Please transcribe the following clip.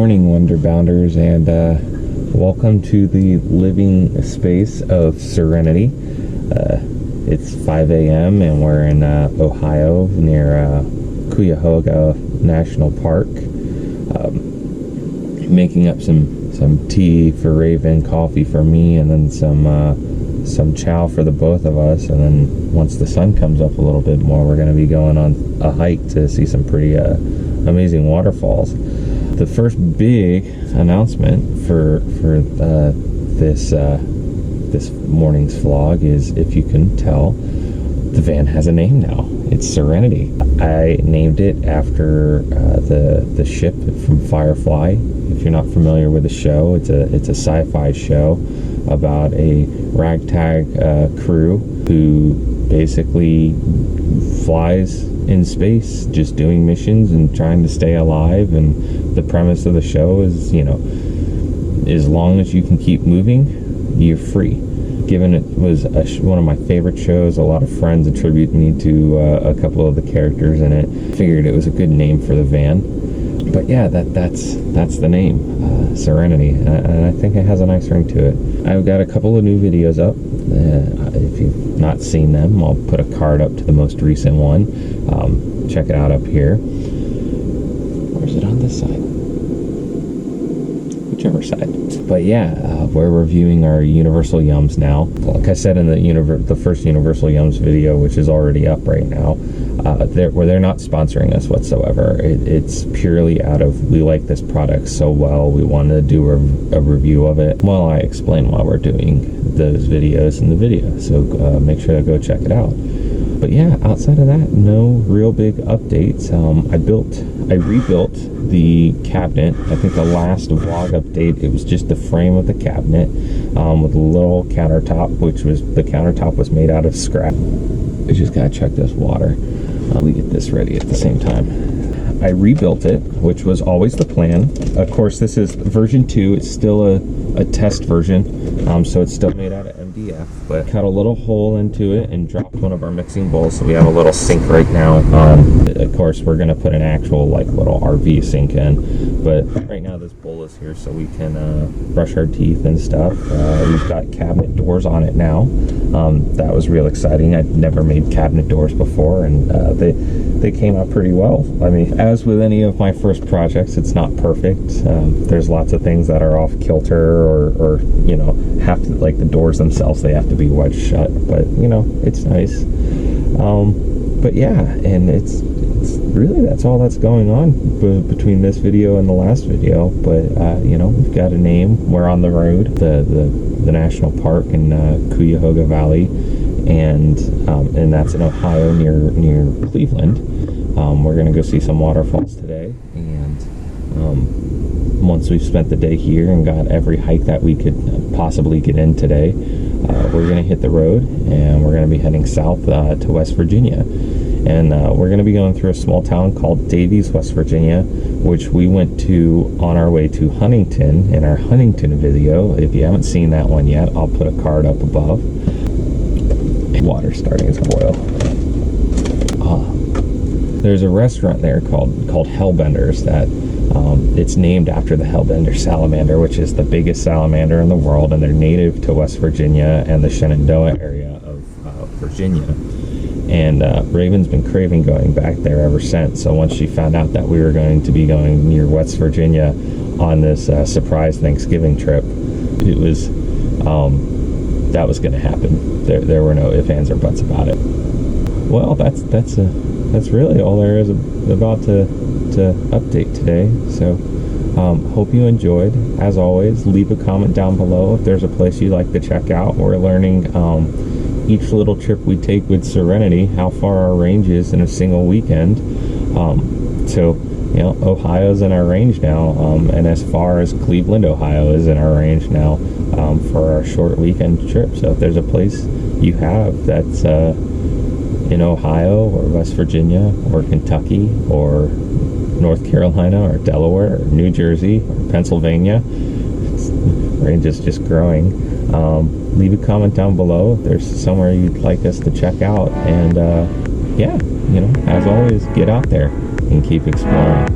morning, Wonderbounders, and welcome to the living space of Serenity. It's 5 a.m. and we're in Ohio near Cuyahoga National Park, making up some tea for Raven, coffee for me, and then some chow for the both of us. And then once the sun comes up a little bit more, we're going to be going on a hike to see some pretty amazing waterfalls. The first big announcement for this morning's vlog is, if you can tell, the van has a name now. It's Serenity. I named it after the ship from Firefly. If you're not familiar with the show, it's a sci-fi show about a ragtag crew who basically flies in space, just doing missions and trying to stay alive. And the premise of the show is, you know, as long as you can keep moving, you're free. Given it was one of my favorite shows, a lot of friends attribute me to a couple of the characters in it. Figured it was a good name for the van. But yeah, that's the name, Serenity, and I think it has a nice ring to it. I've got a couple of new videos up. If you've not seen them, I'll put a card up to the most recent one. Check it out up here. Or is it on this side? Whichever side. But yeah, we're reviewing our Universal Yums now. Like I said in the first Universal Yums video, which is already up right now, they're not sponsoring us whatsoever. It's purely out of, we like this product so well, we wanted to do a review of it while I explain why we're doing those videos in the video. So make sure to go check it out. But yeah, outside of that, no real big updates. I rebuilt the cabinet. I think the last vlog update, it was just the frame of the cabinet with a little countertop, the countertop was made out of scrap. I just gotta check this water. Let me get this ready at the same time. I rebuilt it, which was always the plan. Of course, this is version 2. It's still a test version, so it's still made out of MDF, but cut a little hole into it and dropped one of our mixing bowls, so we have a little sink right now. Of course, we're going to put an actual little RV sink in, but right now this bowl is here so we can brush our teeth and stuff. We've got cabinet doors on it now. That was real exciting. I'd never made cabinet doors before, and they came out pretty well. I mean, as with any of my first projects, it's not perfect. There's lots of things that are off kilter, or you know, have to, like the doors themselves, they have to be wedged shut, but you know, it's nice. But yeah, and it's really, that's all that's going on between this video and the last video. But you know, we've got a name, we're on the road, the national park in Cuyahoga Valley, and that's in Ohio near Cleveland. We're gonna go see some waterfalls today, and once we've spent the day here and got every hike that we could possibly get in today, we're going to hit the road and we're going to be heading south to West Virginia. And we're going to be going through a small town called Davies, West Virginia, which we went to on our way to Huntington in our Huntington video. If you haven't seen that one yet, I'll put a card up above. Water's starting to boil. There's a restaurant there called Hellbender's that it's named after the Hellbender salamander, which is the biggest salamander in the world, and they're native to West Virginia and the Shenandoah area of Virginia. And Raven's been craving going back there ever since. So once she found out that we were going to be going near West Virginia on this surprise Thanksgiving trip, it was that was going to happen. There were no ifs, ands, or buts about it. Well, that's really all there is about to update today. So hope you enjoyed. As always, leave a comment down below if there's a place you'd like to check out. We're learning each little trip we take with Serenity, how far our range is in a single weekend. So you know, Ohio's in our range now, and as far as Cleveland, Ohio is in our range now for our short weekend trip. So if there's a place you have that's in Ohio or West Virginia or Kentucky or North Carolina or Delaware or New Jersey or Pennsylvania, range is just growing. Leave a comment down below if there's somewhere you'd like us to check out, and yeah, you know, as always, get out there and keep exploring.